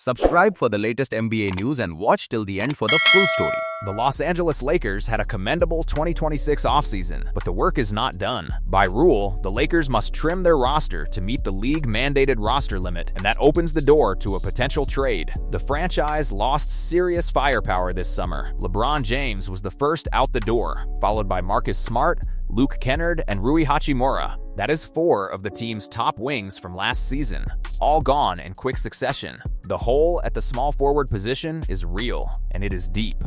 Subscribe for the latest NBA news and watch till the end for the full story. The Los Angeles Lakers had a commendable 2026 offseason, but the work is not done. By rule, the Lakers must trim their roster to meet the league-mandated roster limit, and that opens the door to a potential trade. The franchise lost serious firepower this summer. LeBron James was the first out the door, followed by Marcus Smart, Luke Kennard, and Rui Hachimura. That is 4 of the team's top wings from last season, all gone in quick succession. The hole at the small forward position is real, and it is deep.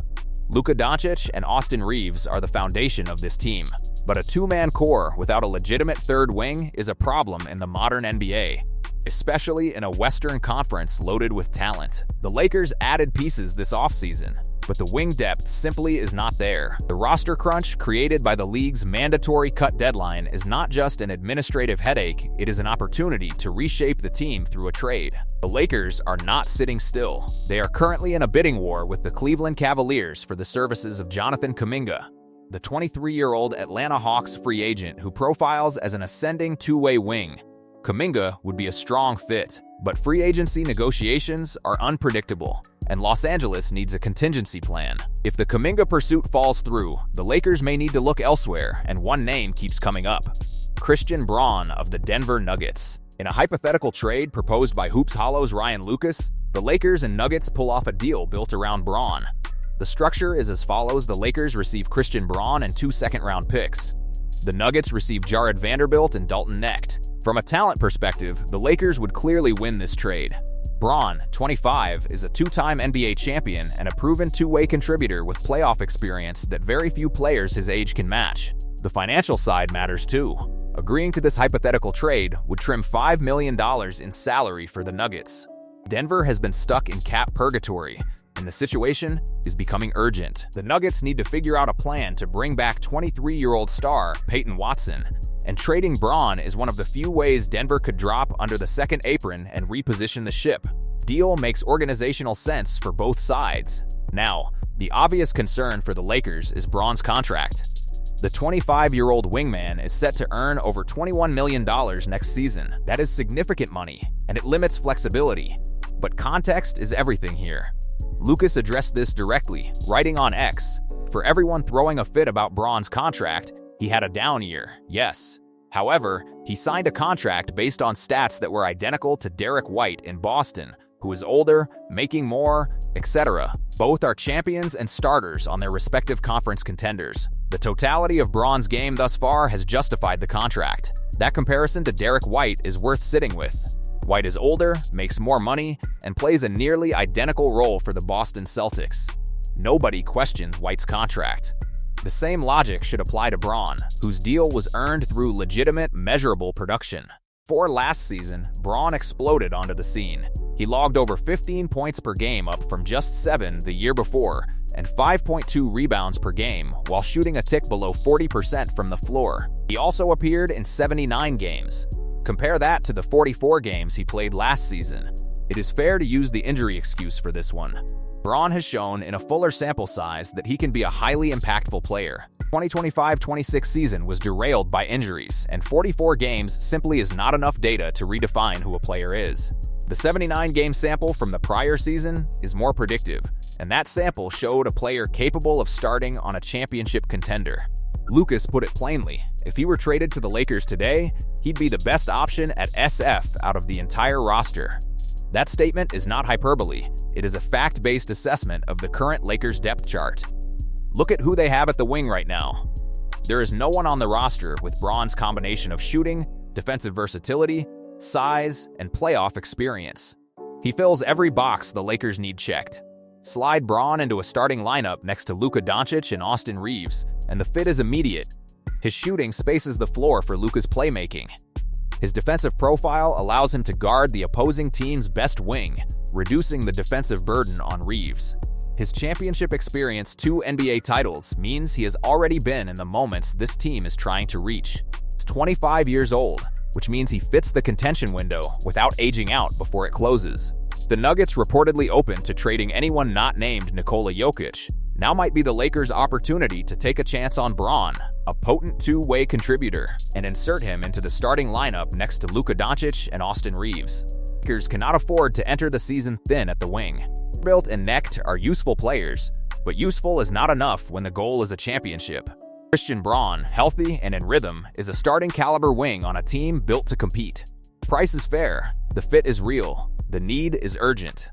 Luka Doncic and Austin Reeves are the foundation of this team, but a two-man core without a legitimate third wing is a problem in the modern NBA, especially in a Western Conference loaded with talent. The Lakers added pieces this offseason, but the wing depth simply is not there. The roster crunch created by the league's mandatory cut deadline is not just an administrative headache, it is an opportunity to reshape the team through a trade. The Lakers are not sitting still. They are currently in a bidding war with the Cleveland Cavaliers for the services of Jonathan Kuminga, the 23-year-old Atlanta Hawks free agent who profiles as an ascending two-way wing. Kuminga would be a strong fit, but free agency negotiations are unpredictable, and Los Angeles needs a contingency plan. If the Kuminga pursuit falls through, the Lakers may need to look elsewhere, and one name keeps coming up: Christian Braun of the Denver Nuggets. In a hypothetical trade proposed by Hoops Hollow's Ryan Lucas, the Lakers and Nuggets pull off a deal built around Braun. The structure is as follows: the Lakers receive Christian Braun and 2 second-round picks. The Nuggets receive Jared Vanderbilt and Dalton Knecht. From a talent perspective, the Lakers would clearly win this trade. Braun, 25, is a two-time NBA champion and a proven two-way contributor with playoff experience that very few players his age can match. The financial side matters too. Agreeing to this hypothetical trade would trim $5 million in salary for the Nuggets. Denver has been stuck in cap purgatory, and the situation is becoming urgent. The Nuggets need to figure out a plan to bring back 23-year-old star Peyton Watson, and trading Braun is one of the few ways Denver could drop under the second apron and reposition the ship. Deal makes organizational sense for both sides. Now, the obvious concern for the Lakers is Braun's contract. The 25-year-old wingman is set to earn over $21 million next season. That is significant money, and it limits flexibility. But context is everything here. Lucas addressed this directly, writing on X, "For everyone throwing a fit about Braun's contract, he had a down year, yes. However, he signed a contract based on stats that were identical to Derek White in Boston, who is older, making more, etc. Both are champions and starters on their respective conference contenders. The totality of Braun's game thus far has justified the contract. That comparison to Derek White is worth sitting with. White is older, makes more money, and plays a nearly identical role for the Boston Celtics. Nobody questions White's contract. The same logic should apply to Braun, whose deal was earned through legitimate, measurable production. For last season, Braun exploded onto the scene. He logged over 15 points per game, up from just 7 the year before, and 5.2 rebounds per game, while shooting a tick below 40% from the floor. He also appeared in 79 games. Compare that to the 44 games he played last season. It is fair to use the injury excuse for this one. Braun has shown in a fuller sample size that he can be a highly impactful player. 2025-26 season was derailed by injuries, and 44 games simply is not enough data to redefine who a player is. The 79-game sample from the prior season is more predictive, and that sample showed a player capable of starting on a championship contender. Lucas put it plainly: if he were traded to the Lakers today, he'd be the best option at SF out of the entire roster. That statement is not hyperbole. It is a fact-based assessment of the current Lakers depth chart. Look at who they have at the wing right now. There is no one on the roster with Braun's combination of shooting, defensive versatility, size, and playoff experience. He fills every box the Lakers need checked. Slide Braun into a starting lineup next to Luka Doncic and Austin Reeves, and the fit is immediate. His shooting spaces the floor for Luka's playmaking. His defensive profile allows him to guard the opposing team's best wing, reducing the defensive burden on Reeves. His championship experience, 2 NBA titles, means he has already been in the moments this team is trying to reach. He's 25 years old, which means he fits the contention window without aging out before it closes. The Nuggets, reportedly open to trading anyone not named Nikola Jokic, now might be the Lakers' opportunity to take a chance on Braun, a potent two-way contributor, and insert him into the starting lineup next to Luka Doncic and Austin Reeves. Lakers cannot afford to enter the season thin at the wing. Built and Necht are useful players, but useful is not enough when the goal is a championship. Christian Braun, healthy and in rhythm, is a starting caliber wing on a team built to compete. The price is fair, the fit is real, the need is urgent.